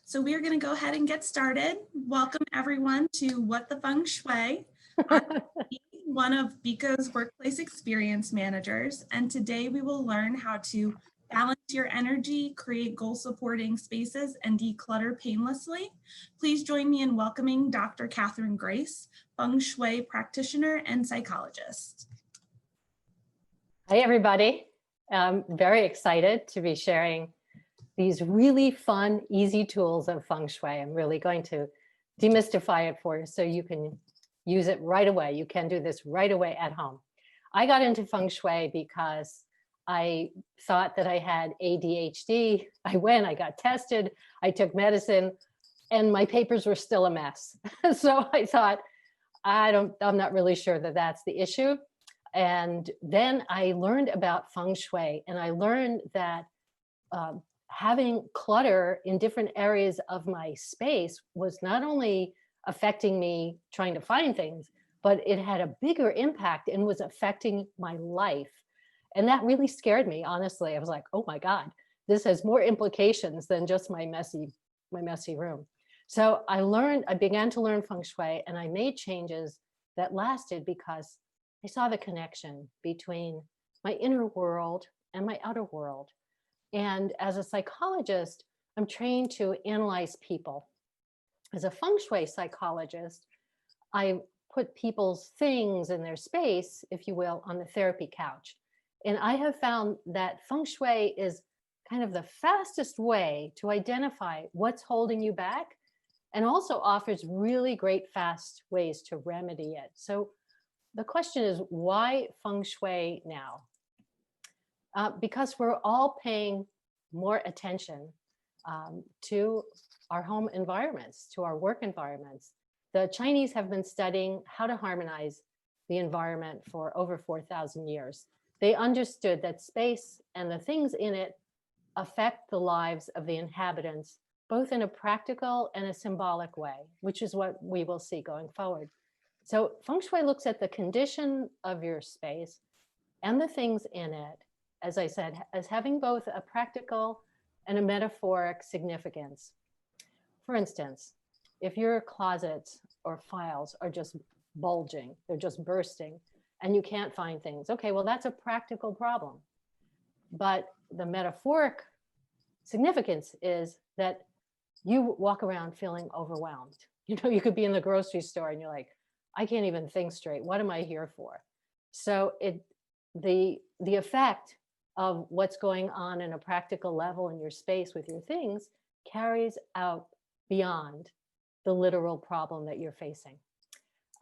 So we are going to go ahead and get started. Welcome everyone to What the Feng Shui. I'm one of Biko's workplace experience managers, and today we will learn how to balance your energy, create goal-supporting spaces, and declutter painlessly. Please join me in welcoming Dr. Katherine Grace, Feng Shui Practitioner and Psychologist. Hi, everybody. I'm very excited to be sharing these really fun, easy tools of Feng Shui. I'm really going to demystify it for you so you can use it right away. You can do this right away at home. I got into Feng Shui because I thought that I had ADHD. I got tested, I took medicine, and my papers were still a mess. So I thought, I'm not really sure that that's the issue. And then I learned about Feng Shui, and I learned that having clutter in different areas of my space was not only affecting me trying to find things, but it had a bigger impact and was affecting my life. And that really scared me, honestly. I was like, oh my God, this has more implications than just my messy room. So I began to learn Feng Shui, and I made changes that lasted because I saw the connection between my inner world and my outer world. And as a psychologist, I'm trained to analyze people. As a Feng Shui psychologist, I put people's things in their space, if you will, on the therapy couch. And I have found that Feng Shui is kind of the fastest way to identify what's holding you back, and also offers really great fast ways to remedy it. So the question is, why Feng Shui now? Because we're all paying more attention to our home environments, to our work environments. The Chinese have been studying how to harmonize the environment for over 4,000 years. They understood that space and the things in it affect the lives of the inhabitants, both in a practical and a symbolic way, which is what we will see going forward. So Feng Shui looks at the condition of your space and the things in it, as I said, as having both a practical and a metaphoric significance. For instance, if your closets or files are just bulging, they're just bursting, and you can't find things, okay, well, that's a practical problem. But the metaphoric significance is that you walk around feeling overwhelmed. You know, you could be in the grocery store and you're like, I can't even think straight. What am I here for? So the effect of what's going on in a practical level in your space with your things carries out beyond the literal problem that you're facing,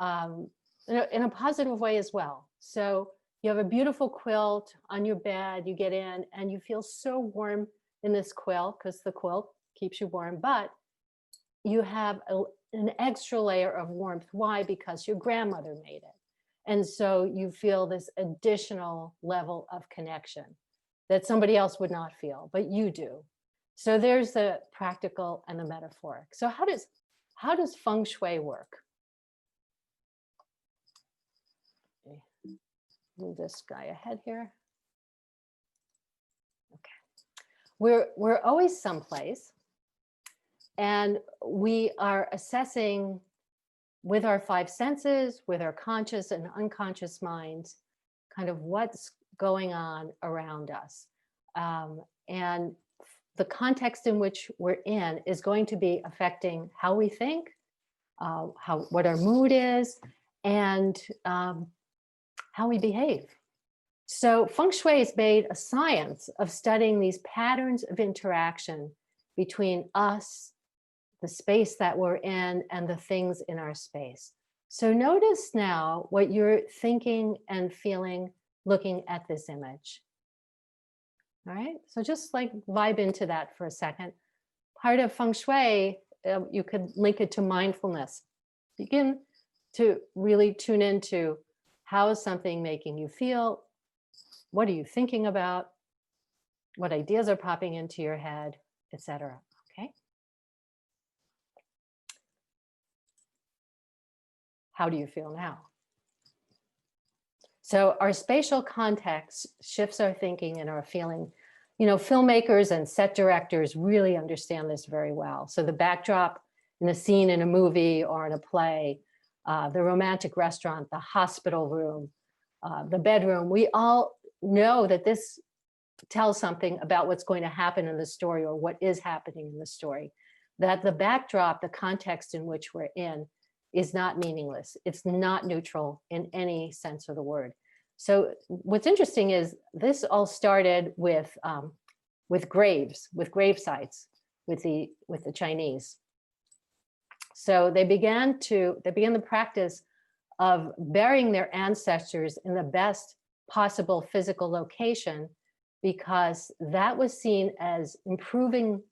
in a positive way as well. So you have a beautiful quilt on your bed, you get in and you feel so warm in this quilt because the quilt keeps you warm, but you have an extra layer of warmth. Why? Because your grandmother made it. And so you feel this additional level of connection that somebody else would not feel, but you do. So there's the practical and the metaphoric. So how does Feng Shui work? Move this guy ahead here. Okay. We're always someplace, and we are assessing with our five senses, with our conscious and unconscious minds, kind of what's going on around us. And the context in which we're in is going to be affecting how we think, what our mood is, and how we behave. So Feng Shui has made a science of studying these patterns of interaction between us, the space that we're in, and the things in our space. So notice now what you're thinking and feeling looking at this image. All right, so just like vibe into that for a second. Part of Feng Shui, you could link it to mindfulness. Begin to really tune into how is something making you feel? What are you thinking about? What ideas are popping into your head, etc. Okay. How do you feel now? So our spatial context shifts our thinking and our feeling filmmakers and set directors really understand this very well. So the backdrop in a scene in a movie or in a play, the romantic restaurant, the hospital room, the bedroom, we all know that this tells something about what's going to happen in the story or what is happening in the story. That the backdrop, the context in which we're in, is not meaningless. It's not neutral in any sense of the word. So what's interesting is this all started with graves, with grave sites, with the Chinese. So they began the practice of burying their ancestors in the best possible physical location, because that was seen as improving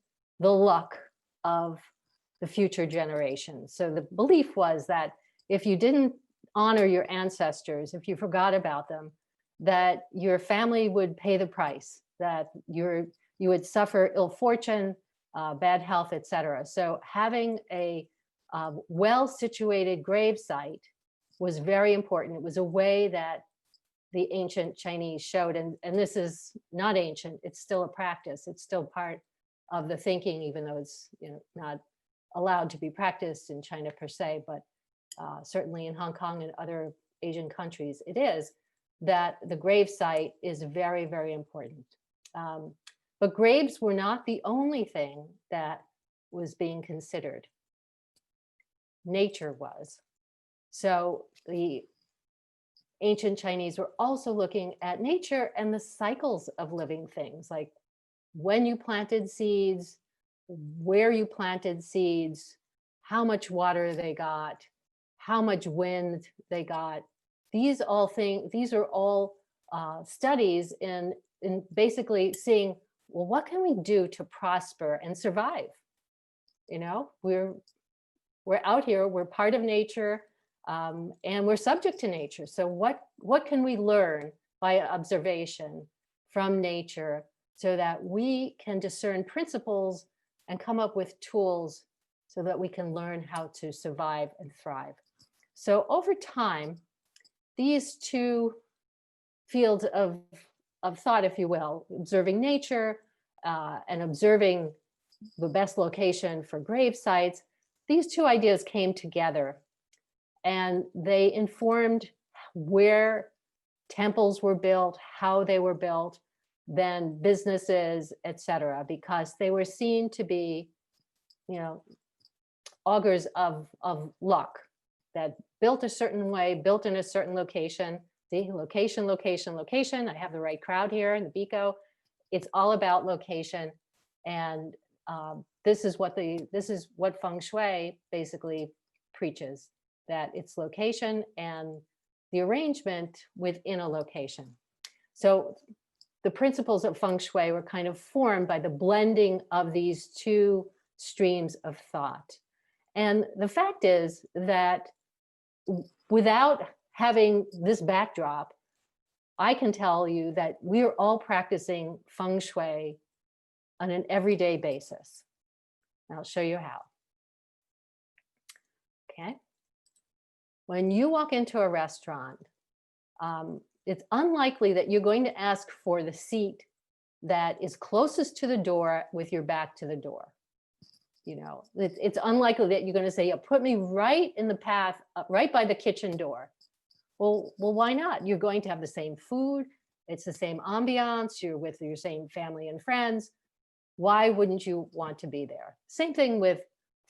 the luck of the future generations. So the belief was that if you didn't honor your ancestors, if you forgot about them, that your family would pay the price, that you would suffer ill fortune, bad health, etc. So having a well-situated grave site was very important. It was a way that the ancient Chinese showed, and this is not ancient, it's still a practice, it's still part of the thinking, even though it's not allowed to be practiced in China per se, but certainly in Hong Kong and other Asian countries, it is, that the grave site is very, very important. But graves were not the only thing that was being considered. Nature was. So the ancient Chinese were also looking at nature and the cycles of living things, like when you planted seeds, where you planted seeds, how much water they got, how much wind they got. These are all studies in basically seeing, well, what can we do to prosper and survive? We're out here, we're part of nature, and we're subject to nature. So what can we learn by observation from nature so that we can discern principles and come up with tools so that we can learn how to survive and thrive? So over time, these two fields of thought, if you will, observing nature and observing the best location for grave sites, these two ideas came together and they informed where temples were built, how they were built, then businesses, etc., because they were seen to be, augurs of luck, that built a certain way, built in a certain location. See, location, location, location. I have the right crowd here in the Biko. It's all about location, and this is what Feng Shui basically preaches, that it's location and the arrangement within a location. So the principles of Feng Shui were kind of formed by the blending of these two streams of thought. And the fact is that without having this backdrop, I can tell you that we're all practicing Feng Shui on an everyday basis. And I'll show you how. Okay. When you walk into a restaurant, it's unlikely that you're going to ask for the seat that is closest to the door with your back to the door. It's unlikely that you're going to say, put me right in the path, right by the kitchen door. Well, why not? You're going to have the same food. It's the same ambiance. You're with your same family and friends. Why wouldn't you want to be there? Same thing with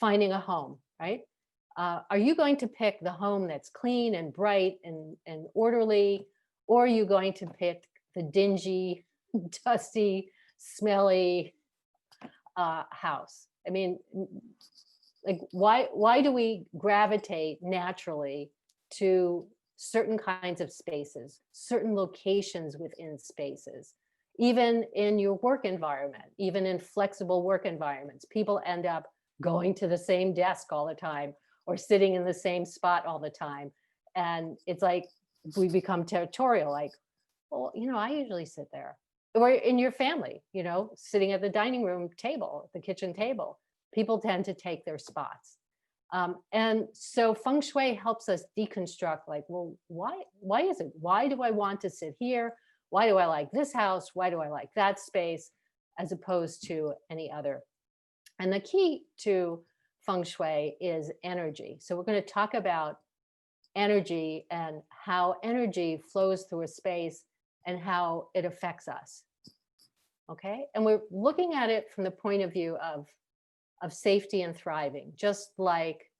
finding a home, right? Are you going to pick the home that's clean and bright and orderly, or are you going to pick the dingy, dusty, smelly house? I mean, like, why do we gravitate naturally to certain kinds of spaces, certain locations within spaces? Even in your work environment, even in flexible work environments, people end up going to the same desk all the time or sitting in the same spot all the time. And it's like we become territorial, like, well, I usually sit there. Or in your family, sitting at the dining room table, the kitchen table, people tend to take their spots. And so Feng Shui helps us deconstruct, like, well, why is it? Why do I want to sit here? Why do I like this house? Why do I like that space? as opposed to any other. And the key to Feng Shui is energy. So we're going to talk about energy and how energy flows through a space and how it affects us. Okay, and we're looking at it from the point of view of safety and thriving, just like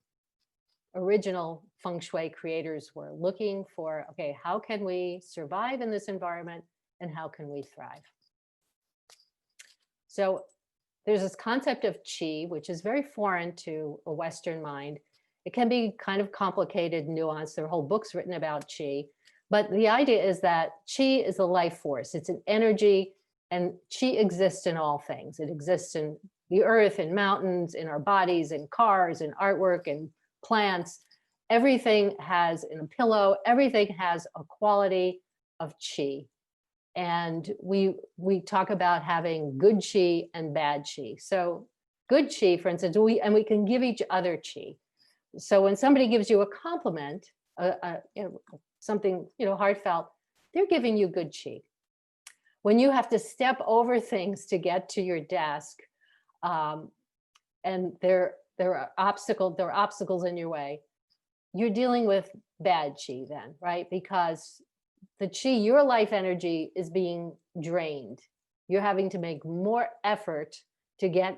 original Feng Shui creators were looking for, okay, how can we survive in this environment and how can we thrive? So there's this concept of qi, which is very foreign to a Western mind. It can be kind of complicated, nuanced. There are whole books written about qi, but the idea is that qi is a life force. It's an energy, and qi exists in all things. It exists in the earth, in mountains, in our bodies, in cars, in artwork, in plants. Everything has, in a pillow, everything has a quality of qi. And we talk about having good qi and bad qi. So good qi, for instance, we can give each other qi. So when somebody gives you a compliment, something heartfelt, they're giving you good qi. When you have to step over things to get to your desk, and there are obstacles in your way, you're dealing with bad qi then, right? Because the qi, your life energy, is being drained. You're having to make more effort to get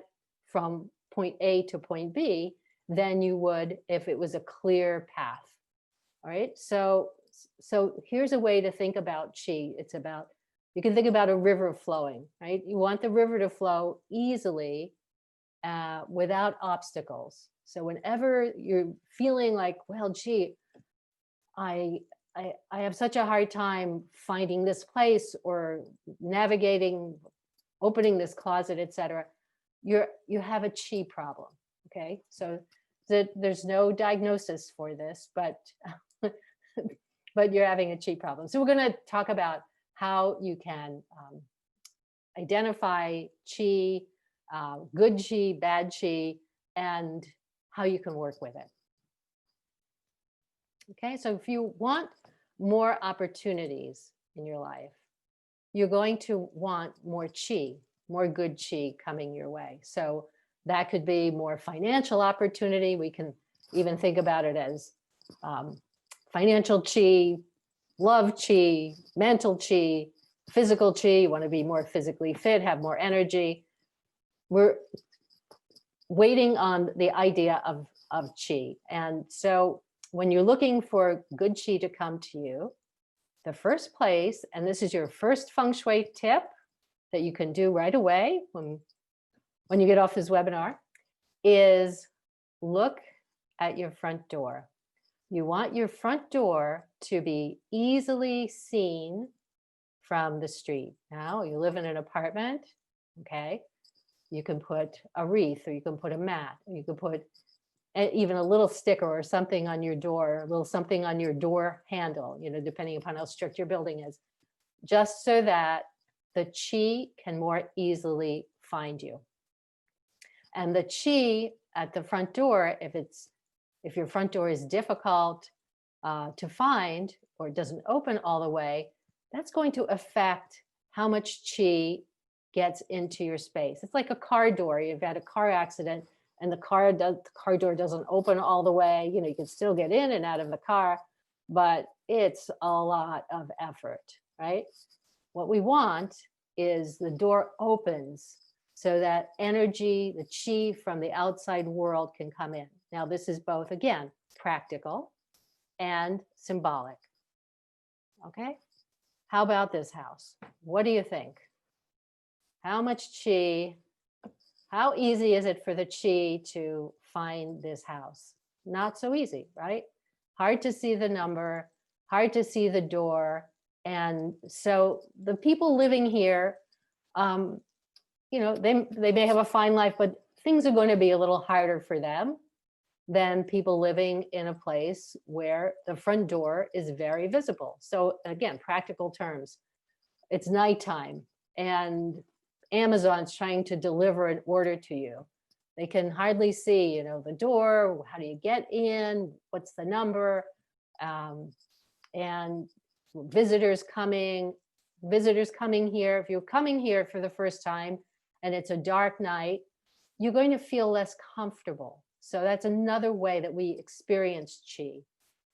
from point A to point B than you would if it was a clear path. All right. So here's a way to think about qi. You can think about a river flowing, right? You want the river to flow easily without obstacles. So whenever you're feeling like, well, gee, I have such a hard time finding this place or navigating, opening this closet, etc., you have a qi problem. Okay, so there's no diagnosis for this, but but you're having a qi problem. So we're going to talk about how you can identify qi, good qi, bad qi, and how you can work with it. Okay, so if you want more opportunities in your life, you're going to want more qi, more good qi coming your way. So that could be more financial opportunity. We can even think about it as financial qi, love qi, mental qi, physical qi. You want to be more physically fit, have more energy. We're waiting on the idea of qi. And so when you're looking for good qi to come to you, the first place, and this is your first Feng Shui tip that you can do right away when you get off this webinar, is look at your front door. You want your front door to be easily seen from the street. Now, you live in an apartment, okay? You can put a wreath, or you can put a mat, or you can put even a little sticker or something on your door, a little something on your door handle, depending upon how strict your building is, just so that the qi can more easily find you. And the qi at the front door, if your front door is difficult to find or doesn't open all the way, that's going to affect how much qi gets into your space. It's like a car door. You've had a car accident and the car door doesn't open all the way. You can still get in and out of the car, but it's a lot of effort, right? What we want is the door opens so that energy, the qi from the outside world can come in. Now, this is both, again, practical and symbolic. Okay? How about this house? What do you think? How much qi, how easy is it for the qi to find this house? Not so easy, right? Hard to see the number, hard to see the door. And so the people living here, they may have a fine life, but things are going to be a little harder for them than people living in a place where the front door is very visible. So again, practical terms, it's nighttime and Amazon's trying to deliver an order to you. They can hardly see, the door. How do you get in? What's the number? And visitors coming here. If you're coming here for the first time, and it's a dark night, you're going to feel less comfortable. So that's another way that we experience qi.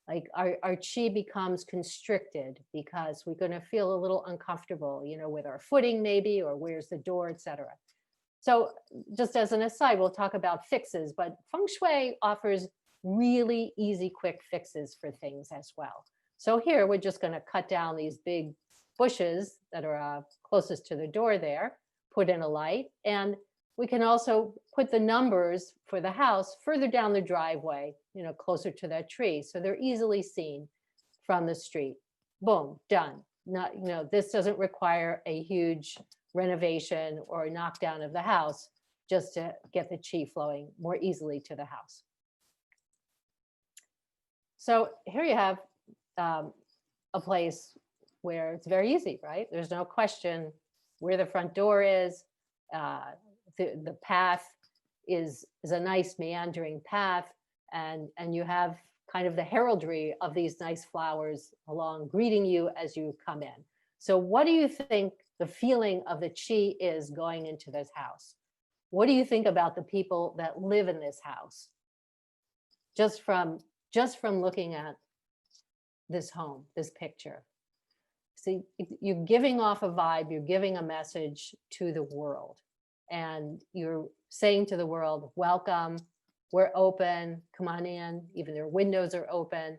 Like our qi becomes constricted because we're going to feel a little uncomfortable, with our footing maybe, or where's the door, etc. So just as an aside, we'll talk about fixes, but Feng Shui offers really easy, quick fixes for things as well. So here we're just going to cut down these big bushes that are closest to the door there, put in a light, and we can also put the numbers for the house further down the driveway, closer to that tree. So they're easily seen from the street. Boom, done. Not, this doesn't require a huge renovation or knockdown of the house, just to get the qi flowing more easily to the house. So here you have a place where it's very easy, right? There's no question where the front door is. The path is a nice meandering path, and you have kind of the heraldry of these nice flowers along greeting you as you come in. So what do you think the feeling of the qi is going into this house? What do you think about the people that live in this house? Just from looking at this home, this picture. See, you're giving off a vibe, you're giving a message to the world. And you're saying to the world, welcome, we're open, come on in, even their windows are open.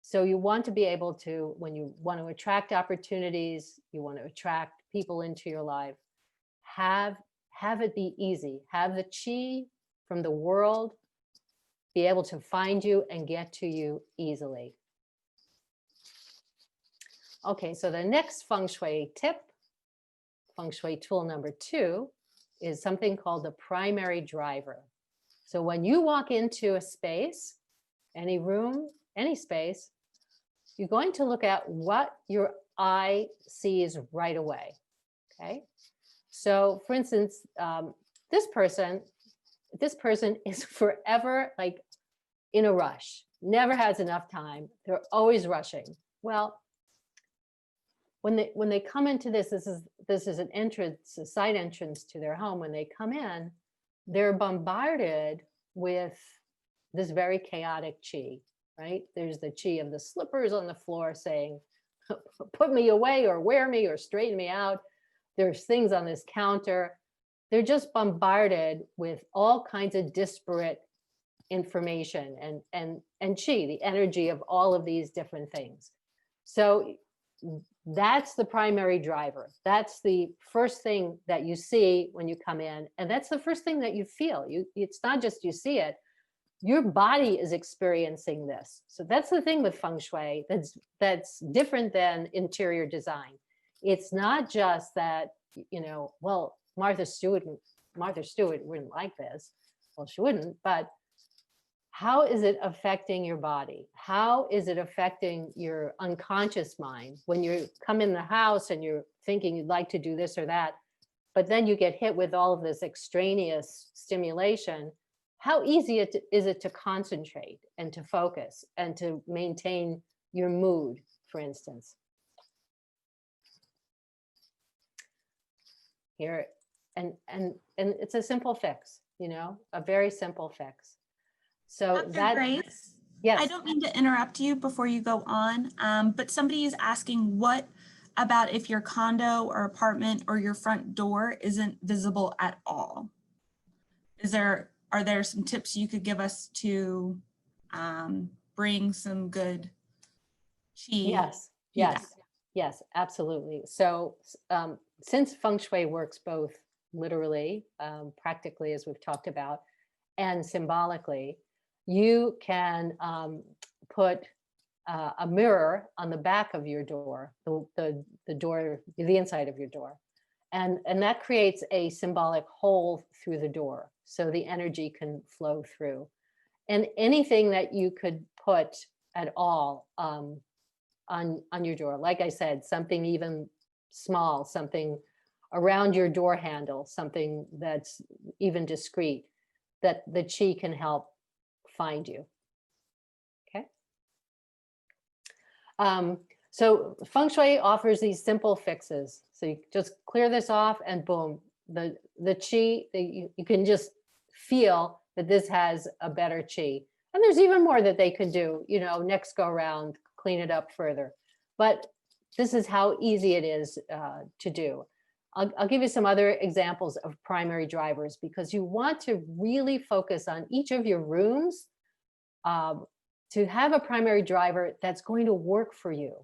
So you want to be able to, when you want to attract opportunities, you want to attract people into your life, have it be easy. Have the qi from the world be able to find you and get to you easily. Okay, so the next Feng Shui tip, Feng Shui tool number 2, is something called the primary driver. So when you walk into a space, any room, any space, you're going to look at what your eye sees right away, okay? So for instance, this person is forever like in a rush, never has enough time. They're always rushing. Well, when they come into this is an entrance, a side entrance to their home. When they come in, they're bombarded with this very chaotic qi, right? There's the qi of the slippers on the floor saying, put me away or wear me or straighten me out. There's things on this counter. They're just bombarded with all kinds of disparate information and qi, the energy of all of these different things. So that's the primary driver. That's the first thing that you see when you come in. And that's the first thing that you feel. It's not just you see it, your body is experiencing this. So that's the thing with Feng Shui that's different than interior design. It's not just that, well, Martha Stewart wouldn't like this. Well, she wouldn't, but how is it affecting your body? How is it affecting your unconscious mind when you come in the house and you're thinking you'd like to do this or that, but then you get hit with all of this extraneous stimulation? How easy is it to concentrate and to focus and to maintain your mood, for instance? Here, and it's a simple fix, a very simple fix. So Dr. Grace, yes. I don't mean to interrupt you before you go on, but somebody is asking, what about if your condo or apartment or your front door isn't visible at all? Are there some tips you could give us to bring some good qi? Yes, absolutely. So since Feng Shui works both literally, practically, as we've talked about, and symbolically, you can put a mirror on the back of your door, the door, the inside of your door. And that creates a symbolic hole through the door, so the energy can flow through. And anything that you could put at all on your door, like I said, something even small, something around your door handle, something that's even discreet, that the qi can help find you. Okay. So Feng Shui offers these simple fixes. So you just clear this off and boom, the chi, you can just feel that this has a better chi. And there's even more that they can do, next go around, clean it up further. But this is how easy it is to do. I'll give you some other examples of primary drivers, because you want to really focus on each of your rooms to have a primary driver that's going to work for you.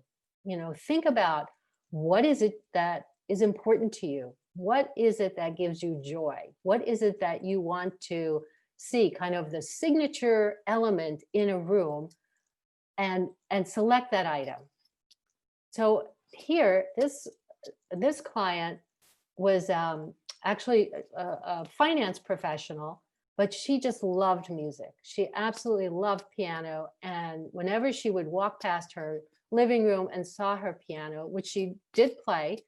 Think about, what is it that is important to you? What is it that gives you joy? What is it that you want to see, kind of the signature element in a room, and select that item. So here, this client was actually a finance professional, but she just loved music. She absolutely loved piano. And whenever she would walk past her living room and saw her piano, which she did play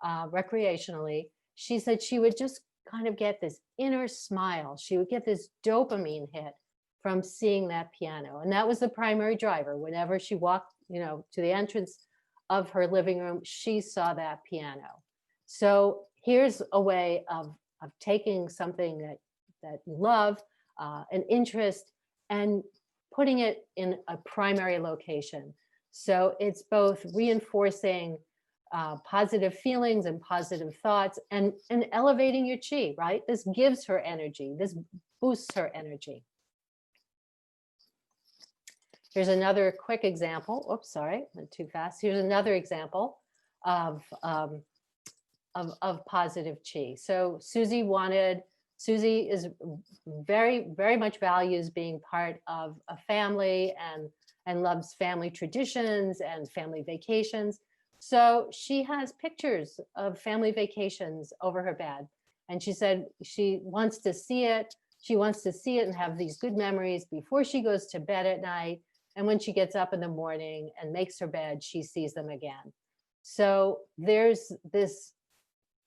recreationally, she said she would just kind of get this inner smile. She would get this dopamine hit from seeing that piano. And that was the primary driver. Whenever she walked, to the entrance of her living room, she saw that piano. So here's a way of taking something that you love, an interest, and putting it in a primary location. So it's both reinforcing positive feelings and positive thoughts, and elevating your chi, right? This gives her energy. This boosts her energy. Here's another quick example. Oops, sorry, went too fast. Here's another example of positive chi. So Susie is very, very much values being part of a family, and loves family traditions and family vacations. So she has pictures of family vacations over her bed. And she said she wants to see it. She wants to see it and have these good memories before she goes to bed at night. And when she gets up in the morning and makes her bed, she sees them again. So there's this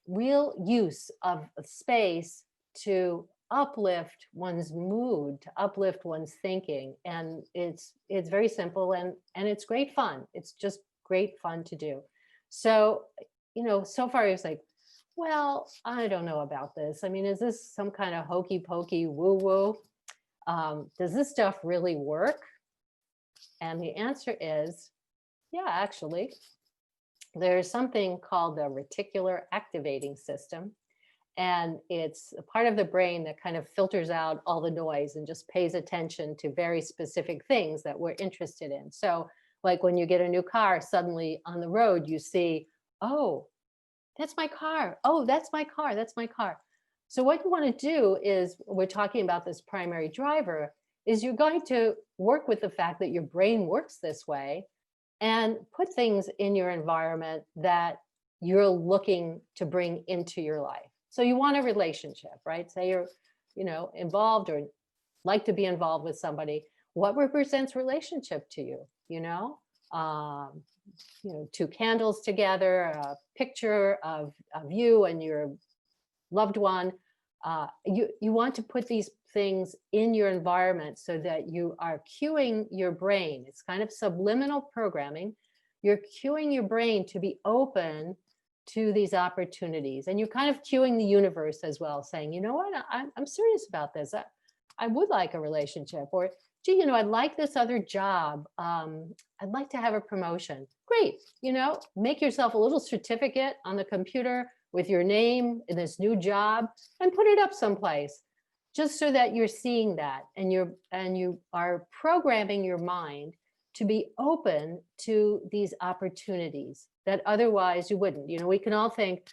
real use of space to uplift one's mood, to uplift one's thinking. And it's very simple, and it's great fun. It's just great fun to do. So, so far it's like, well, I don't know about this. I mean, is this some kind of hokey pokey woo woo? Does this stuff really work? And the answer is, yeah, actually, there's something called the reticular activating system. And it's a part of the brain that kind of filters out all the noise and just pays attention to very specific things that we're interested in. So like when you get a new car, suddenly on the road, you see, oh, that's my car. Oh, that's my car. That's my car. So what you want to do is, we're talking about this primary driver, is you're going to work with the fact that your brain works this way, and put things in your environment that you're looking to bring into your life. So you want a relationship, right? Say you're, involved or like to be involved with somebody. What represents relationship to you? Two candles together, a picture of you and your loved one. You want to put these things in your environment so that you are cueing your brain. It's kind of subliminal programming. You're cueing your brain to be open to these opportunities. And you're kind of cueing the universe as well, saying, you know what, I'm serious about this. I would like a relationship. Or, gee, I'd like this other job. I'd like to have a promotion. Great. Make yourself a little certificate on the computer with your name in this new job and put it up someplace, just so that you're seeing that, and you are programming your mind to be open to these opportunities that otherwise you wouldn't. We can all think,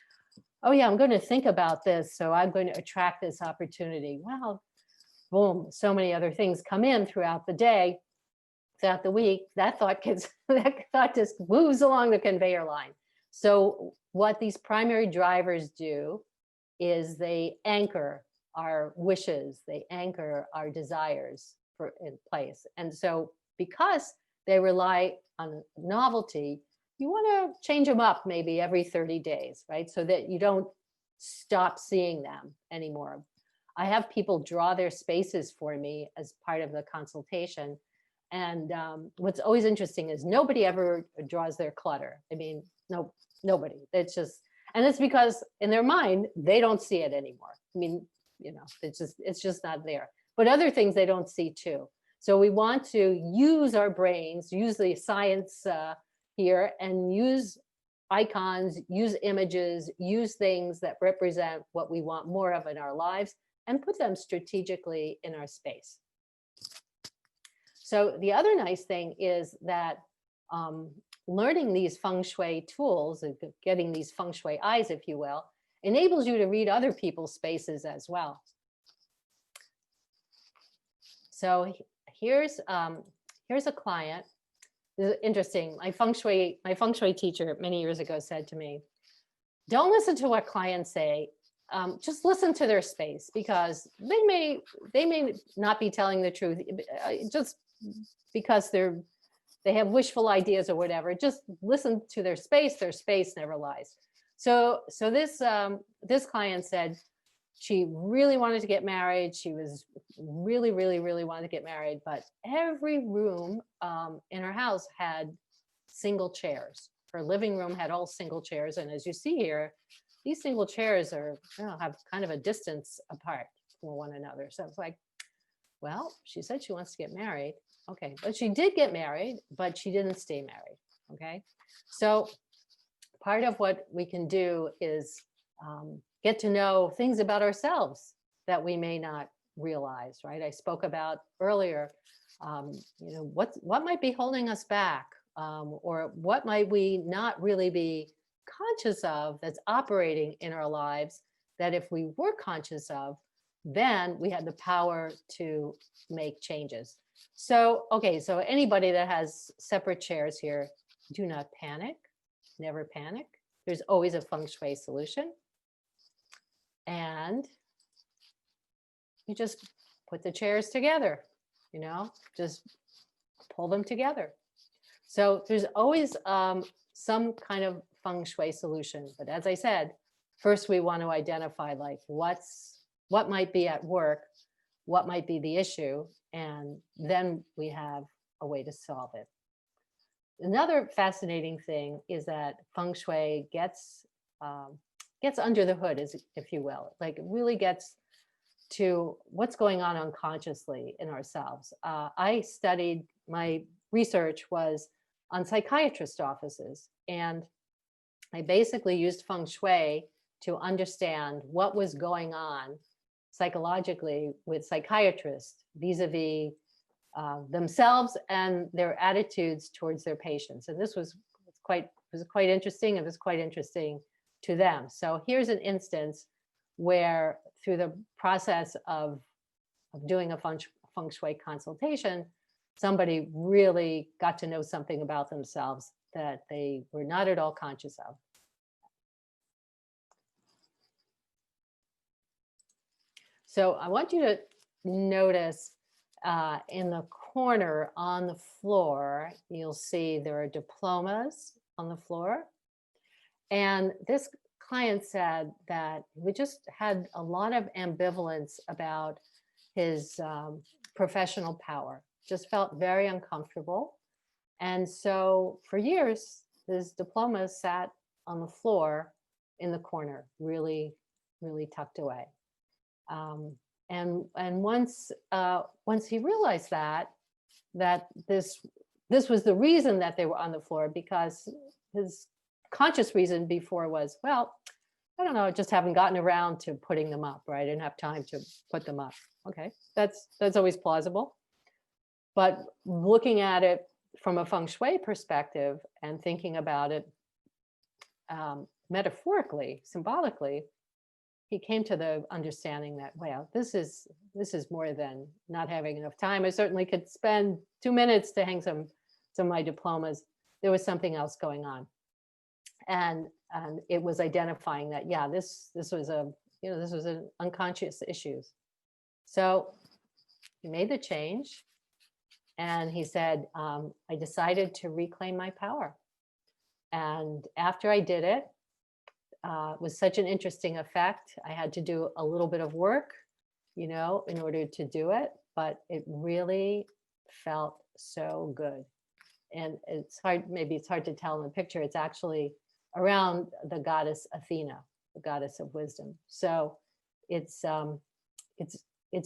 oh yeah, I'm going to think about this, so I'm going to attract this opportunity. Well, boom, so many other things come in throughout the day, throughout the week. That thought just moves along the conveyor line. So what these primary drivers do is they anchor our wishes, they anchor our desires in place. And so because they rely on novelty, you want to change them up maybe every 30 days, right? So that you don't stop seeing them anymore. I have people draw their spaces for me as part of the consultation. And what's always interesting is nobody ever draws their clutter. I mean, nobody. It's just, And it's because in their mind, they don't see it anymore. I mean, it's just not there. But other things they don't see too. So we want to use our brains, use the science here, and use icons, use images, use things that represent what we want more of in our lives, and put them strategically in our space. So the other nice thing is that learning these Feng Shui tools, getting these Feng Shui eyes, if you will, enables you to read other people's spaces as well. So here's a client. This is interesting. My Feng Shui teacher many years ago said to me, "Don't listen to what clients say. Just listen to their space, because they may not be telling the truth just because they have wishful ideas or whatever. Just listen to their space. Their space never lies." So this client said she really wanted to get married. She was really wanted to get married, but every room in her house had single chairs. Her living room had all single chairs, and as you see here, these single chairs have kind of a distance apart from one another. So it's like, well, she said she wants to get married. Okay, but she did get married, but she didn't stay married. Okay, so part of what we can do is get to know things about ourselves that we may not realize, right? I spoke about earlier, what might be holding us back, or what might we not really be conscious of that's operating in our lives, that if we were conscious of, then we had the power to make changes. So, okay, so anybody that has separate chairs here, do not panic, never panic. There's always a Feng Shui solution. And you just put the chairs together, just pull them together. So there's always some kind of Feng Shui solution. But as I said, first we want to identify like what might be at work, what might be the issue, and then we have a way to solve it. Another fascinating thing is that Feng Shui gets under the hood, if you will, like it really gets to what's going on unconsciously in ourselves. My research was on psychiatrist offices, and I basically used Feng Shui to understand what was going on psychologically with psychiatrists vis-a-vis themselves and their attitudes towards their patients. And this was quite interesting. It was quite interesting to them. So here's an instance where through the process of doing a Feng Shui consultation, somebody really got to know something about themselves that they were not at all conscious of. So I want you to notice in the corner on the floor, you'll see there are diplomas on the floor. And this client said that we just had a lot of ambivalence about his professional power, just felt very uncomfortable. And so for years, his diplomas sat on the floor in the corner, really tucked away. And once he realized that this was the reason that they were on the floor, because his conscious reason before was, well, I don't know, just haven't gotten around to putting them up, right? I didn't have time to put them up. Okay, that's always plausible. But looking at it from a Feng Shui perspective and thinking about it metaphorically, symbolically, he came to the understanding that, well, this is more than not having enough time. I certainly could spend 2 minutes to hang some of my diplomas. There was something else going on. And it was identifying that, yeah, this was an unconscious issues. So he made the change, and he said, I decided to reclaim my power. And after I did it, was such an interesting effect. I had to do a little bit of work, in order to do it, but it really felt so good. And maybe it's hard to tell in the picture. It's actually around the goddess Athena, the goddess of wisdom. So it's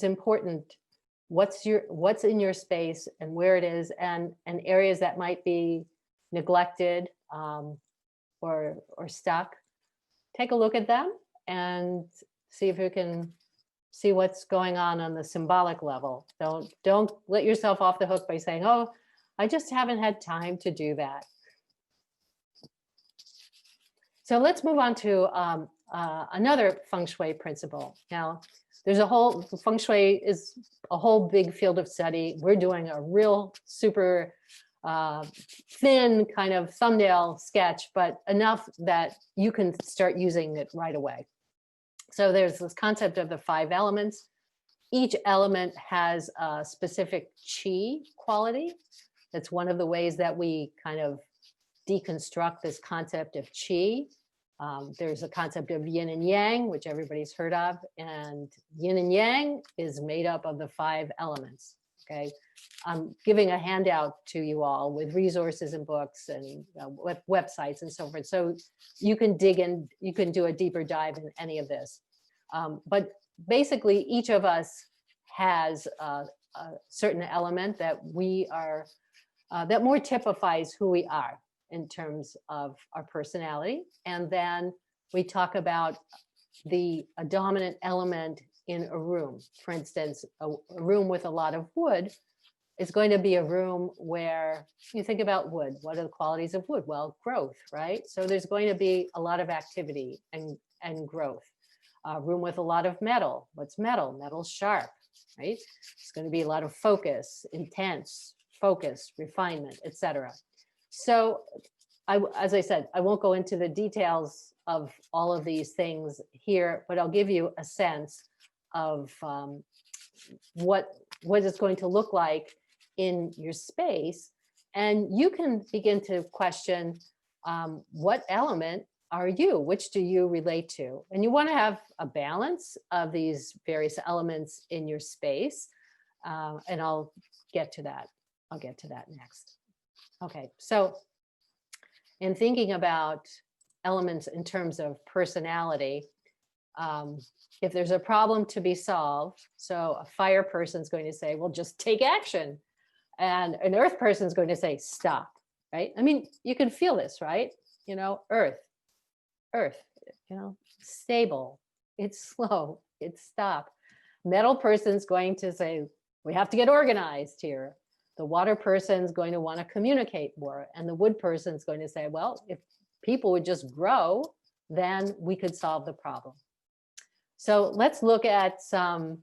important what's in your space and where it is, and areas that might be neglected or stuck. Take a look at them and see if you can see what's going on the symbolic level. Don't let yourself off the hook by saying, oh, I just haven't had time to do that. So let's move on to another Feng Shui principle. Now, Feng Shui is a whole big field of study. We're doing a real super thin kind of thumbnail sketch, but enough that you can start using it right away. So there's this concept of the 5 elements. Each element has a specific chi quality. That's one of the ways that we kind of deconstruct this concept of chi. There's a concept of yin and yang, which everybody's heard of, and yin and yang is made up of the 5 elements. Okay, I'm giving a handout to you all with resources and books and websites and so forth, so you can dig in, you can do a deeper dive in any of this. But basically, each of us has a certain element that we are that more typifies who we are in terms of our personality. And then we talk about a dominant element in a room. For instance, a room with a lot of wood is going to be a room where you think about wood. What are the qualities of wood? Well, growth, right? So there's going to be a lot of activity and growth. A room with a lot of metal. What's metal? Metal's sharp, right? It's going to be a lot of focus, intense focus, refinement, etc. So as I said, I won't go into the details of all of these things here, but I'll give you a sense of what it's going to look like in your space. And you can begin to question what element are you? Which do you relate to? And you want to have a balance of these various elements in your space. And I'll get to that. I'll get to that next. Okay, so in thinking about elements in terms of personality, if there's a problem to be solved, so a fire person's going to say, well, just take action. And an earth person's going to say, stop, right? I mean, you can feel this, right? You know, earth, you know, stable, it's slow, it's stop. Metal person's going to say, we have to get organized here. The water person's going to want to communicate more. And the wood person's going to say, well, if people would just grow, then we could solve the problem. So let's look at some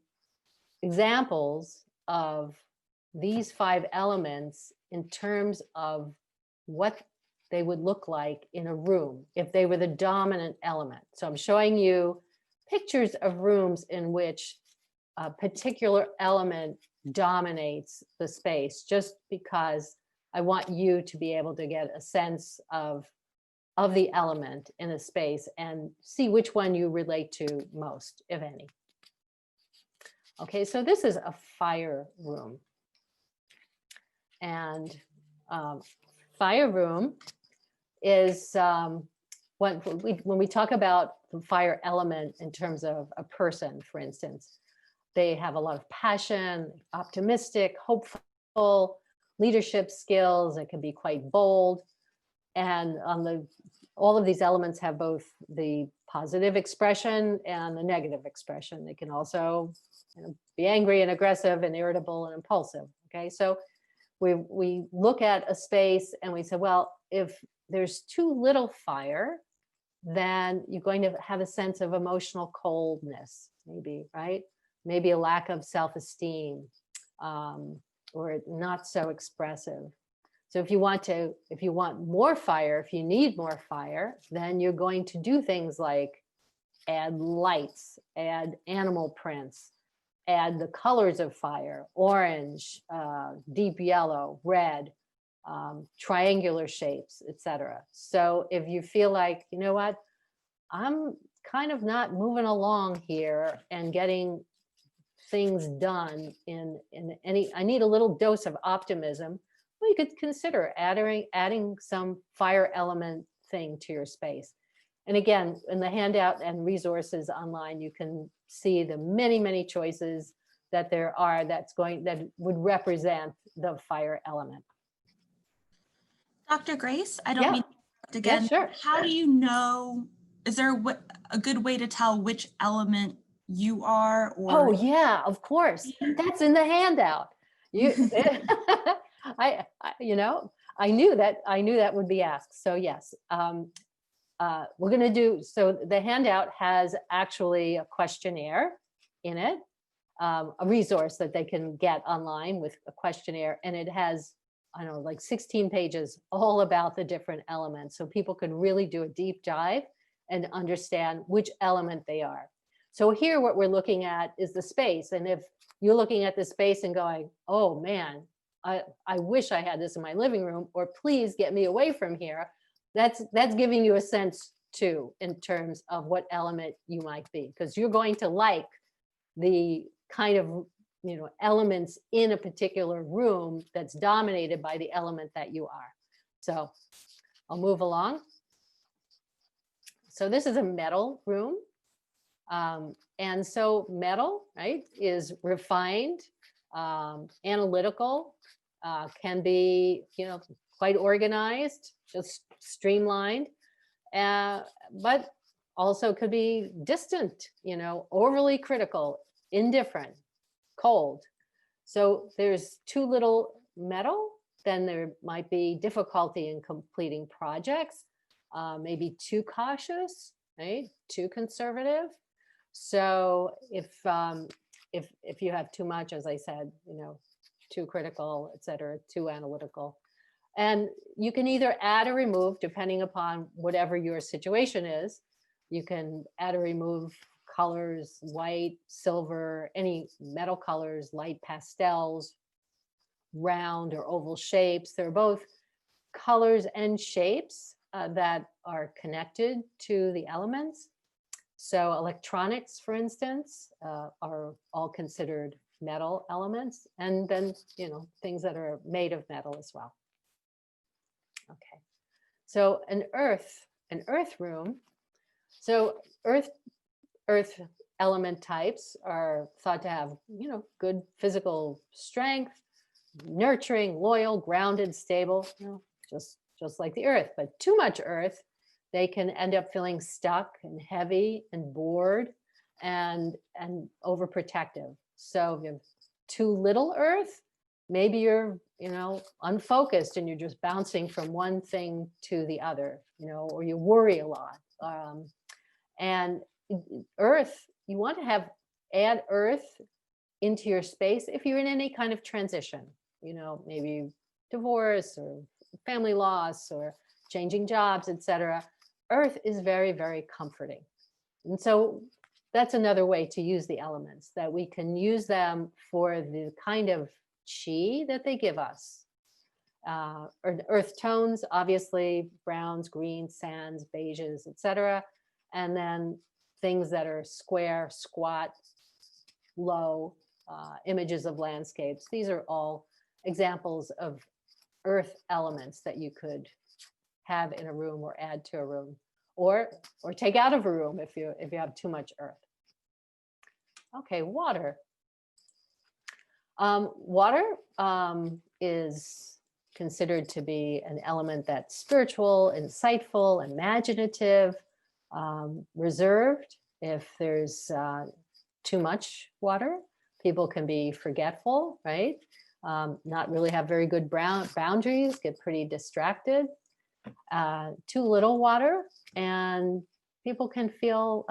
examples of these 5 elements in terms of what they would look like in a room if they were the dominant element. So I'm showing you pictures of rooms in which a particular element dominates the space, just because I want you to be able to get a sense of the element in a space and see which one you relate to most, if any. Okay, so this is a fire room. And fire room is when we talk about the fire element in terms of a person, for instance, they have a lot of passion, optimistic, hopeful, leadership skills. It can be quite bold. And all of these elements have both the positive expression and the negative expression. They can also be angry and aggressive and irritable and impulsive. Okay, so we look at a space and we say, well, if there's too little fire, then you're going to have a sense of emotional coldness, maybe, right? Maybe a lack of self-esteem, or not so expressive. So if you want more fire, if you need more fire, then you're going to do things like add lights, add animal prints, add the colors of fire, orange, deep yellow, red, triangular shapes, etc. So if you feel like, you know what, I'm kind of not moving along here and getting things done in any, I need a little dose of optimism, well, you could consider adding some fire element thing to your space. And again, in the handout and resources online, you can see the many, many choices that there are that would represent the fire element. Dr. Grace, I don't Yeah. mean to interrupt again. Yeah, sure. How do you know, is there a good way to tell which element you are? Oh Or yeah, of course. That's in the handout. You, I knew that would be asked. So yes, we're going to do, so the handout has actually a questionnaire in it, a resource that they can get online with a questionnaire, and it has, I don't know, like 16 pages all about the different elements. So people can really do a deep dive and understand which element they are. So here what we're looking at is the space. And if you're looking at the space and going, oh man, I wish I had this in my living room, or please get me away from here, that's giving you a sense too, in terms of what element you might be, because you're going to like the kind of, elements in a particular room that's dominated by the element that you are. So I'll move along. So this is a metal room. And so metal, right, is refined, analytical, can be, quite organized, just streamlined, but also could be distant, overly critical, indifferent, cold. So there's too little metal, then there might be difficulty in completing projects, maybe too cautious, right? Too conservative. So if you have too much, as I said, too critical, et cetera, too analytical. And you can either add or remove, depending upon whatever your situation is. You can add or remove colors, white, silver, any metal colors, light pastels, round or oval shapes. They're both colors and shapes that are connected to the elements. So electronics, for instance, are all considered metal elements, and then, things that are made of metal as well. Okay, so an earth room. So earth element types are thought to have, good physical strength, nurturing, loyal, grounded, stable, just like the earth. But too much earth, they can end up feeling stuck and heavy and bored and overprotective. So if you have too little earth, maybe you're, unfocused and you're just bouncing from one thing to the other, or you worry a lot. And earth, you want to add earth into your space if you're in any kind of transition, maybe divorce or family loss or changing jobs, etc. Earth is very, very comforting. And so that's another way to use the elements, that we can use them for the kind of chi that they give us. Earth tones, obviously, browns, greens, sands, beiges, etc. And then things that are square, squat, low, images of landscapes. These are all examples of earth elements that you could have in a room or add to a room, or take out of a room if you have too much earth. Okay, water. Water is considered to be an element that's spiritual, insightful, imaginative, reserved. If there's too much water, people can be forgetful, right? Not really have very good boundaries, get pretty distracted. Too little water, and people can feel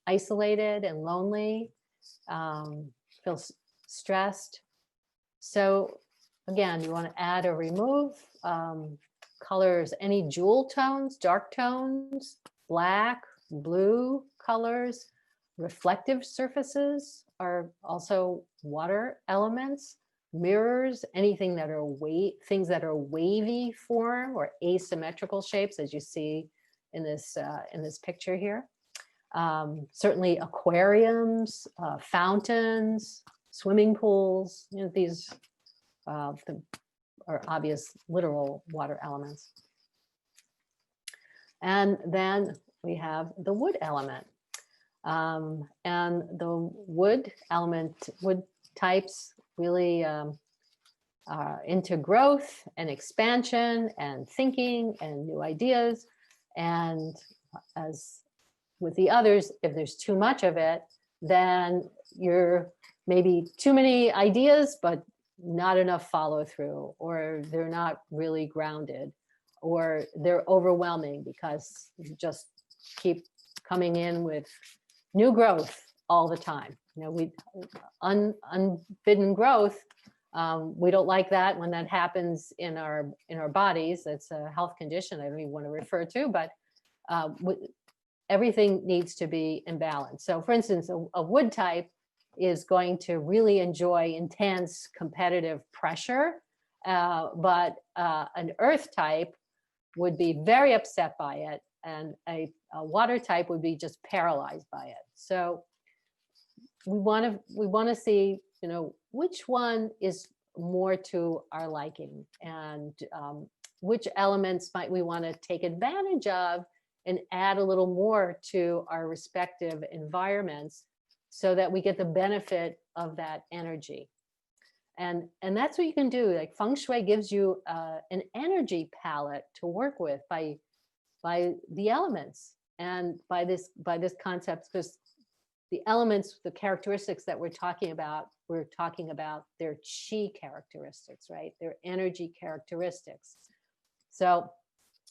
isolated and lonely, feel stressed. So again, you want to add or remove colors, any jewel tones, dark tones, black, blue colors. Reflective surfaces are also water elements. Mirrors, anything that are things that are wavy form or asymmetrical shapes, as you see in this picture here. Certainly aquariums, fountains, swimming pools. These are obvious literal water elements. And then we have the wood element. And the wood element, wood types really are into growth and expansion and thinking and new ideas. And as with the others, if there's too much of it, then you're maybe too many ideas, but not enough follow through, or they're not really grounded, or they're overwhelming because you just keep coming in with new growth all the time. You know, we unbidden growth. We don't like that when that happens in our bodies. That's a health condition I don't even want to refer to, but everything needs to be in balance. So, for instance, a wood type is going to really enjoy intense competitive pressure, but an earth type would be very upset by it, and a water type would be just paralyzed by it. So we want to see, you know, which one is more to our liking, and which elements might we want to take advantage of and add a little more to our respective environments so that we get the benefit of that energy. And that's what you can do. Like Feng Shui gives you an energy palette to work with by the elements, and by this concept, because the elements, the characteristics that we're talking about their chi characteristics, right? Their energy characteristics. So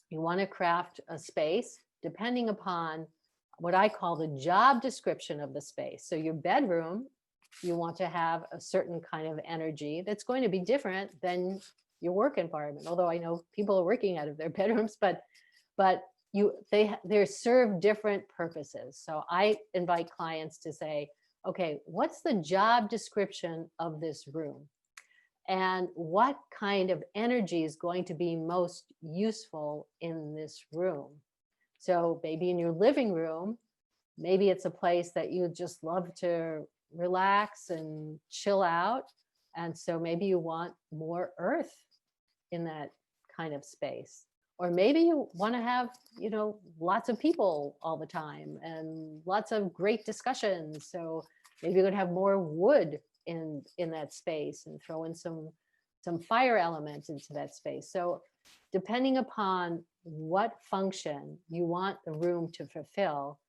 you want to craft a space depending upon what I call the job description of the space. So your bedroom, you want to have a certain kind of energy that's going to be different than your work environment. Although I know people are working out of their bedrooms, but they serve different purposes. So I invite clients to say, okay, what's the job description of this room? And what kind of energy is going to be most useful in this room? So maybe in your living room, maybe it's a place that you just love to relax and chill out. And so maybe you want more earth in that kind of space. Or maybe you want to have, you know, lots of people all the time and lots of great discussions. So maybe you're going to have more wood in that space and throw in some fire elements into that space. So depending upon what function you want the room to fulfill,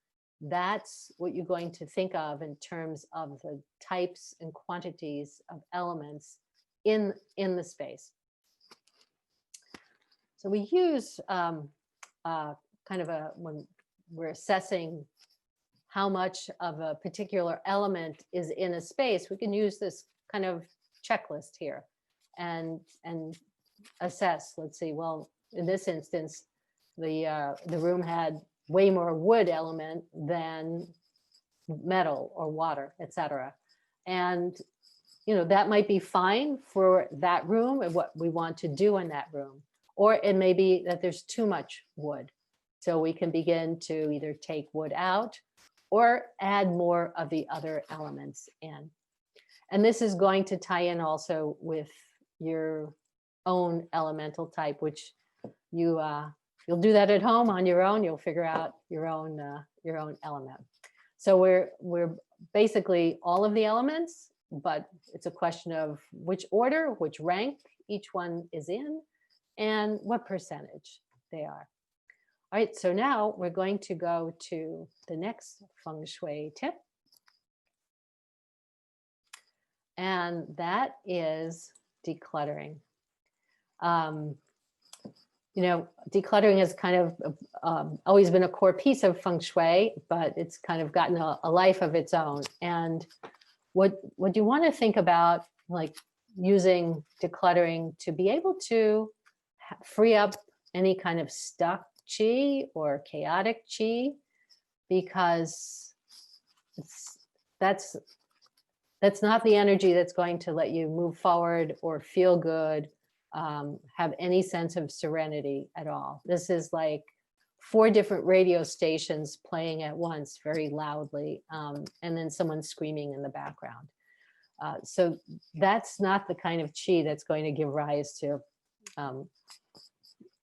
that's what you're going to think of in terms of the types and quantities of elements in the space. So we use kind of when we're assessing how much of a particular element is in a space, we can use this kind of checklist here and assess. Let's see, well, in this instance, the room had way more wood element than metal or water, etc. And you know, that might be fine for that room and what we want to do in that room. Or it may be that there's too much wood. So we can begin to either take wood out or add more of the other elements in. And this is going to tie in also with your own elemental type, which you'll do that at home on your own. You'll figure out your own element. So we're basically all of the elements, but it's a question of which order, which rank each one is in, and what percentage they are. All right, so now we're going to go to the next Feng Shui tip. And that is decluttering. You know, decluttering has kind of always been a core piece of Feng Shui, but it's kind of gotten a life of its own. And what you want to think about, like using decluttering to be able to free up any kind of stuck chi or chaotic chi, because that's not the energy that's going to let you move forward or feel good, have any sense of serenity at all. This is like 4 different radio stations playing at once very loudly, and then someone screaming in the background. So that's not the kind of chi that's going to give rise to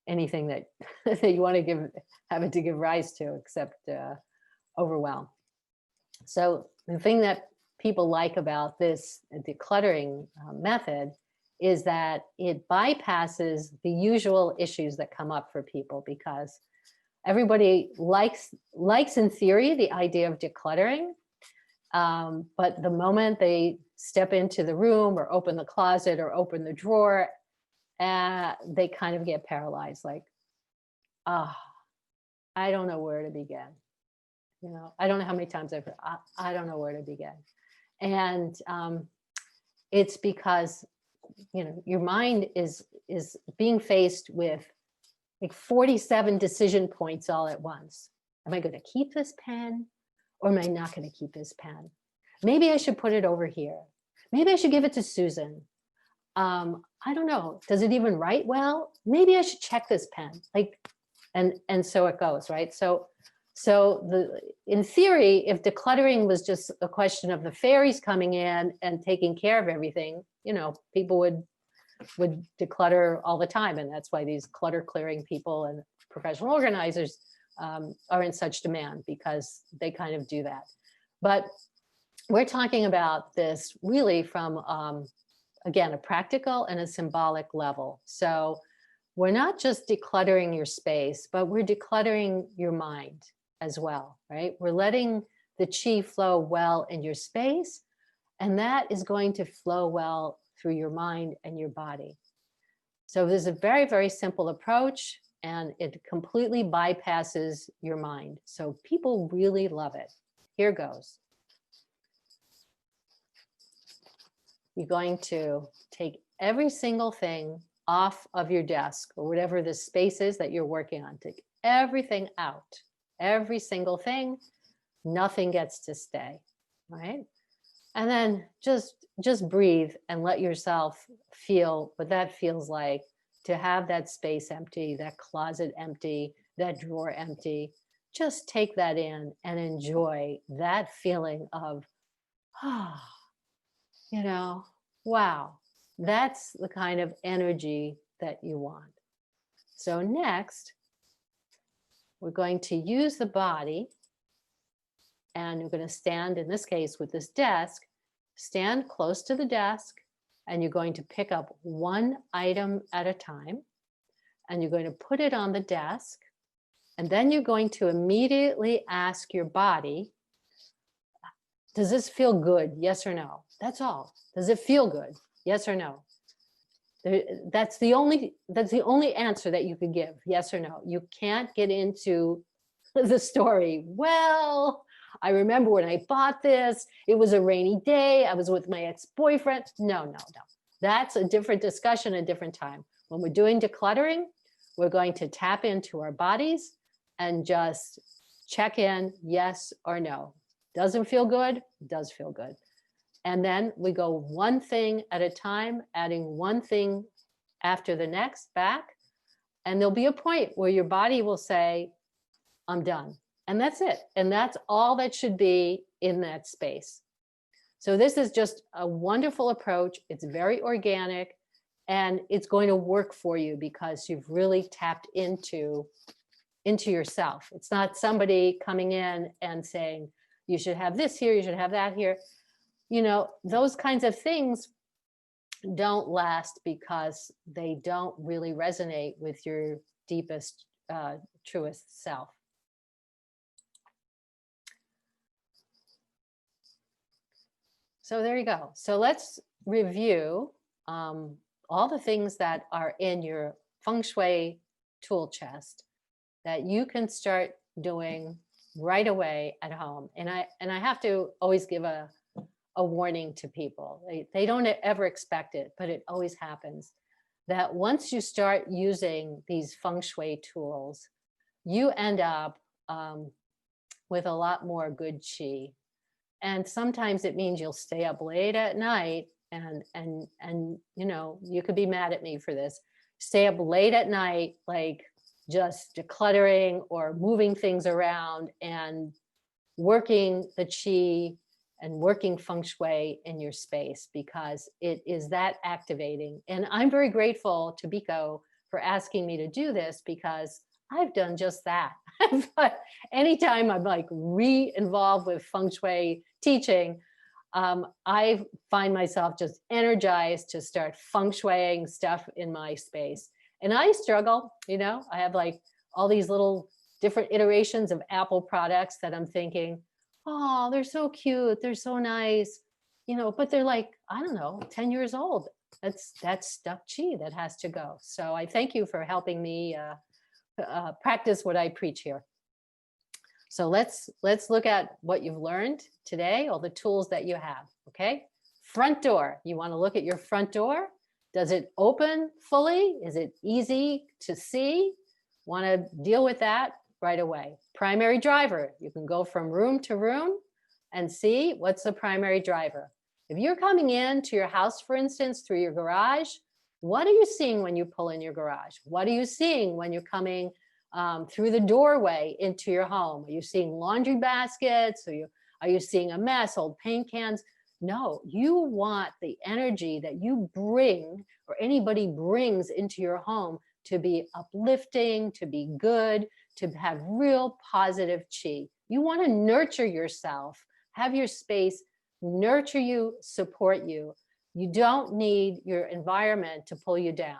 anything that, that you want to have it to give rise to, except overwhelm. So the thing that people like about this decluttering method is that it bypasses the usual issues that come up for people, because everybody likes in theory the idea of decluttering, but the moment they step into the room or open the closet or open the drawer, they kind of get paralyzed, like, I don't know where to begin. You know, I don't know how many times I've heard, I don't know where to begin. And it's because, you know, your mind is being faced with like 47 decision points all at once. Am I going to keep this pen, or am I not going to keep this pen? Maybe I should put it over here. Maybe I should give it to Susan. I don't know. Does it even write well? Maybe I should check this pen. Like, and so it goes, right? So in theory, if decluttering was just a question of the fairies coming in and taking care of everything, you know, people would declutter all the time. And that's why these clutter clearing people and professional organizers are in such demand, because they kind of do that. But we're talking about this really from, again, a practical and a symbolic level. So we're not just decluttering your space, but we're decluttering your mind as well, right? We're letting the chi flow well in your space, and that is going to flow well through your mind and your body. So there's a very, very simple approach, and it completely bypasses your mind. So people really love it. Here goes. You're going to take every single thing off of your desk, or whatever the space is that you're working on. Take everything out, every single thing. Nothing gets to stay, right? And then just breathe and let yourself feel what that feels like, to have that space empty, that closet empty, that drawer empty. Just take that in and enjoy that feeling of, you know, wow, that's the kind of energy that you want. So next, we're going to use the body, and you're going to stand, in this case with this desk, stand close to the desk, and you're going to pick up one item at a time, and you're going to put it on the desk, and then you're going to immediately ask your body, does this feel good? Yes or no? That's all. Does it feel good? Yes or no? That's the only answer that you could give, yes or no. You can't get into the story. Well, I remember when I bought this, it was a rainy day, I was with my ex-boyfriend. No. That's a different discussion, a different time. When we're doing decluttering, we're going to tap into our bodies and just check in, yes or no. Doesn't feel good? Does feel good. And then we go one thing at a time, adding one thing after the next back. And there'll be a point where your body will say, I'm done. And that's it. And that's all that should be in that space. So this is just a wonderful approach. It's very organic, and it's going to work for you because you've really tapped into yourself. It's not somebody coming in and saying, you should have this here, you should have that here. You know, those kinds of things don't last because they don't really resonate with your deepest, truest self. So there you go. So let's review all the things that are in your Feng Shui tool chest that you can start doing right away at home. And I have to always give a warning to people. They don't ever expect it, but it always happens, that once you start using these Feng Shui tools, you end up with a lot more good qi. And sometimes it means you'll stay up late at night, and you know, you could be mad at me for this. Stay up late at night, like just decluttering or moving things around and working the qi and working Feng Shui in your space, because it is that activating. And I'm very grateful to Biko for asking me to do this, because I've done just that. But anytime I'm like re-involved with Feng Shui teaching, I find myself just energized to start Feng Shuiing stuff in my space. And I struggle, I have like all these little different iterations of Apple products that I'm thinking, oh, they're so cute, they're so nice, but they're like, I don't know, 10 years old. That's stuck chi that has to go. So I thank you for helping me practice what I preach here. So let's look at what you've learned today, all the tools that you have, okay? Front door, you wanna look at your front door. Does it open fully? Is it easy to see? Wanna deal with that right away. Primary driver, you can go from room to room and see what's the primary driver. If you're coming into your house, for instance, through your garage, what are you seeing when you pull in your garage? What are you seeing when you're coming through the doorway into your home? Are you seeing laundry baskets? Are you seeing a mess, old paint cans? No, you want the energy that you bring or anybody brings into your home to be uplifting, to be good, to have real positive chi. You want to nurture yourself, have your space nurture you, support you. You don't need your environment to pull you down.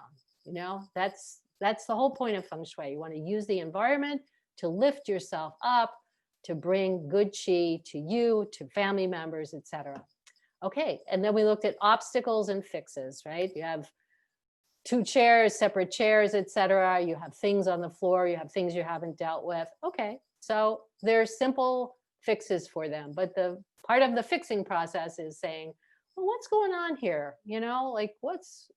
That's the whole point of Feng Shui. You want to use the environment to lift yourself up, to bring good chi to you, to family members, etc. Okay, and then we looked at obstacles and fixes, right? You have two chairs, separate chairs, etc. You have things on the floor, you have things you haven't dealt with. Okay, so there's simple fixes for them, but the part of the fixing process is saying, well, what's going on here? Like what's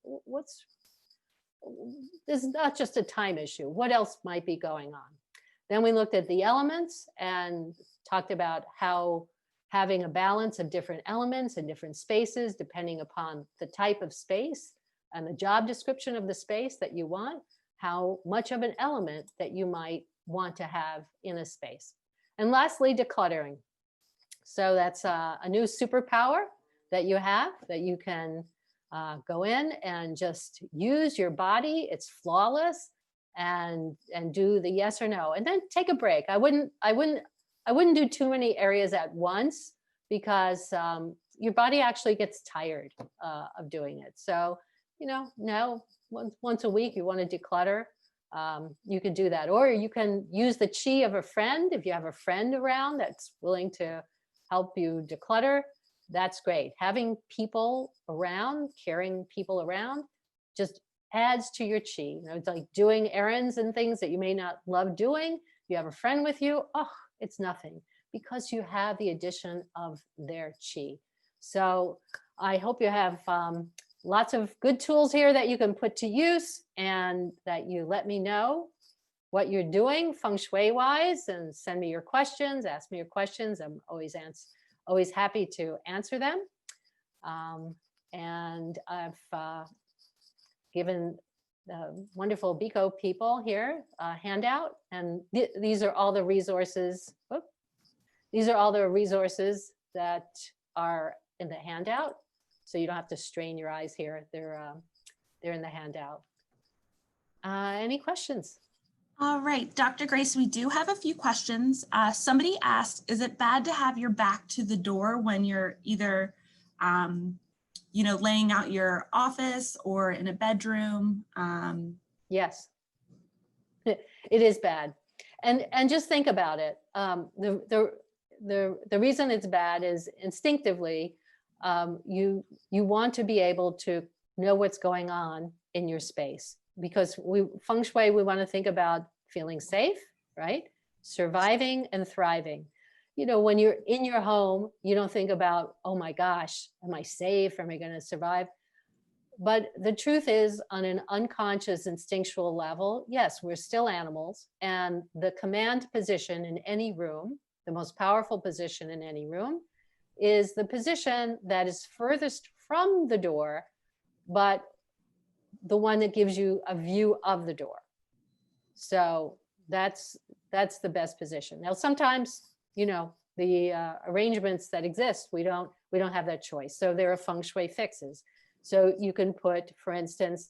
this is not just a time issue. What else might be going on? Then we looked at the elements and talked about how having a balance of different elements in different spaces, depending upon the type of space and the job description of the space that you want, how much of an element that you might want to have in a space. And lastly, decluttering. So that's a new superpower that you have, that you can go in and just use your body. It's flawless, and do the yes or no, and then take a break. I wouldn't do too many areas at once, because your body actually gets tired of doing it. So now once a week you want to declutter, you can do that, or you can use the chi of a friend. If you have a friend around that's willing to help you declutter, that's great. Having people around, caring people around, just adds to your chi. It's like doing errands and things that you may not love doing. You have a friend with you, oh, it's nothing, because you have the addition of their chi. So I hope you have lots of good tools here that you can put to use, and that you let me know what you're doing Feng Shui wise, and send me your questions, ask me your questions. I'm always happy to answer them. And I've given the wonderful Biko people here a handout, and these are all the resources. These are all the resources that are in the handout, so you don't have to strain your eyes here. They're in the handout. Any questions? All right, Dr. Grace, we do have a few questions. Somebody asked, is it bad to have your back to the door when you're either, laying out your office or in a bedroom? Yes, it is bad. And just think about it. The reason it's bad is instinctively, you want to be able to know what's going on in your space, because Feng Shui, we want to think about feeling safe, right? Surviving and thriving. When you're in your home, you don't think about, oh my gosh, am I safe? Am I going to survive? But the truth is, on an unconscious instinctual level, yes, we're still animals. And the command position in any room, the most powerful position in any room, is the position that is furthest from the door, but the one that gives you a view of the door. So that's the best position. Now, sometimes, the arrangements that exist, we don't have that choice. So there are Feng Shui fixes. So you can put, for instance,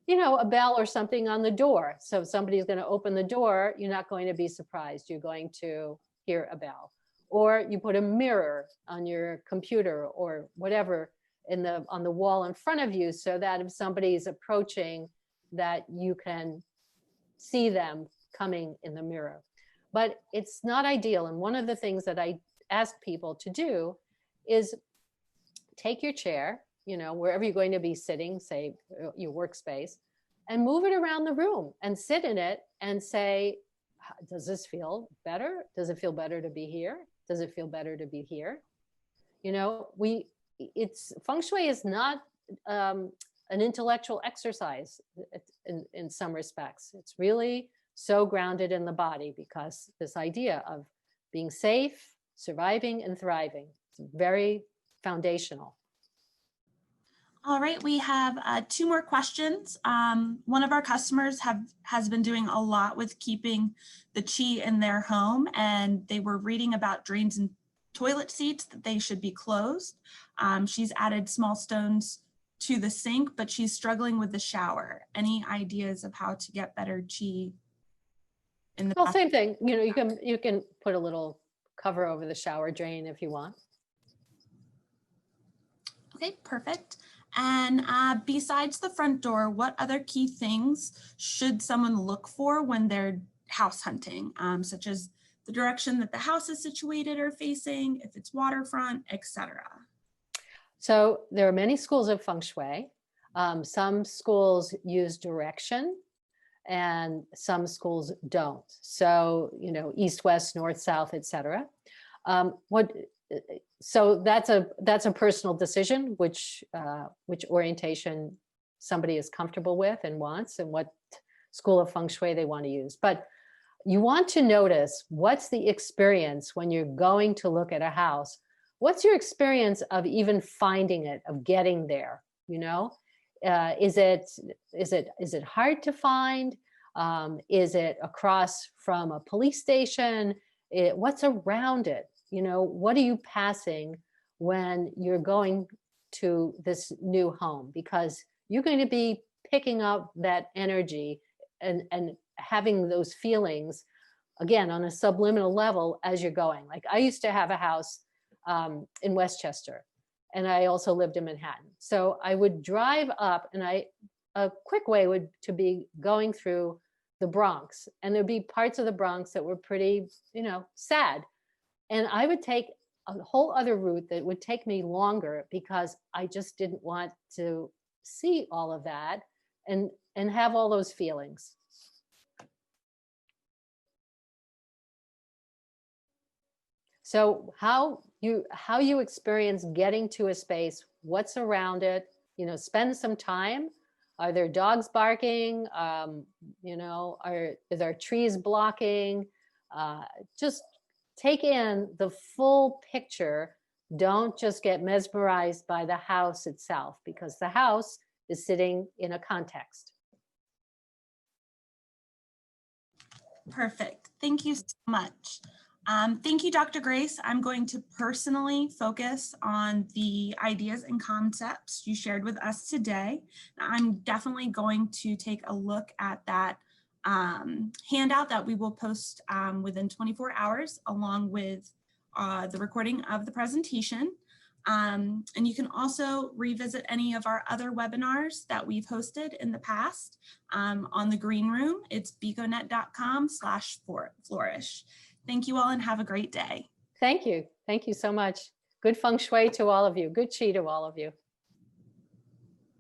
you know, a bell or something on the door. So if somebody's going to open the door, you're not going to be surprised. You're going to hear a bell. Or you put a mirror on your computer or whatever on the wall in front of you, so that if somebody is approaching, that you can see them coming in the mirror. But it's not ideal. And one of the things that I ask people to do is take your chair, you know, wherever you're going to be sitting, say your workspace, and move it around the room and sit in it and say, does this feel better? Does it feel better to be here? Does it feel better to be here? You know, Feng Shui is not an intellectual exercise in some respects. It's really so grounded in the body, because this idea of being safe, surviving, and thriving, it's very foundational. All right, we have 2 more questions. One of our customers has been doing a lot with keeping the chi in their home, and they were reading about drains and toilet seats, that they should be closed. She's added small stones to the sink, but she's struggling with the shower. Any ideas of how to get better chi in the Well, same thing. You know, you can put a little cover over the shower drain if you want. Okay, perfect. And besides the front door, what other key things should someone look for when they're house hunting, such as the direction that the house is situated or facing, if it's waterfront, etc.? So there are many schools of Feng Shui. Some schools use direction and some schools don't. So, you know, east, west, north, south, etc. So that's a personal decision, which orientation somebody is comfortable with and wants, and what school of Feng Shui they want to use. But you want to notice, what's the experience when you're going to look at a house? What's your experience of even finding it, of getting there? You know, is it hard to find? Is it across from a police station? What's around it? You know, what are you passing when you're going to this new home? Because you're going to be picking up that energy and having those feelings, again, on a subliminal level as you're going. Like, I used to have a house in Westchester, and I also lived in Manhattan. So I would drive up, and a quick way would to be going through the Bronx, and there'd be parts of the Bronx that were pretty, you know, sad. And I would take a whole other route that would take me longer, because I just didn't want to see all of that and have all those feelings. So how you experience getting to a space, what's around it, you know, spend some time. Are there dogs barking? You know, are there trees blocking? Just take in the full picture. Don't just get mesmerized by the house itself, because the house is sitting in a context. Perfect. Thank you so much. Thank you, Dr. Grace. I'm going to personally focus on the ideas and concepts you shared with us today. I'm definitely going to take a look at that handout that we will post within 24 hours, along with the recording of the presentation. And you can also revisit any of our other webinars that we've hosted in the past on the green room. It's beconet.com/flourish. Thank you all, and have a great day. Thank you. Thank you so much. Good feng shui to all of you. Good chi to all of you.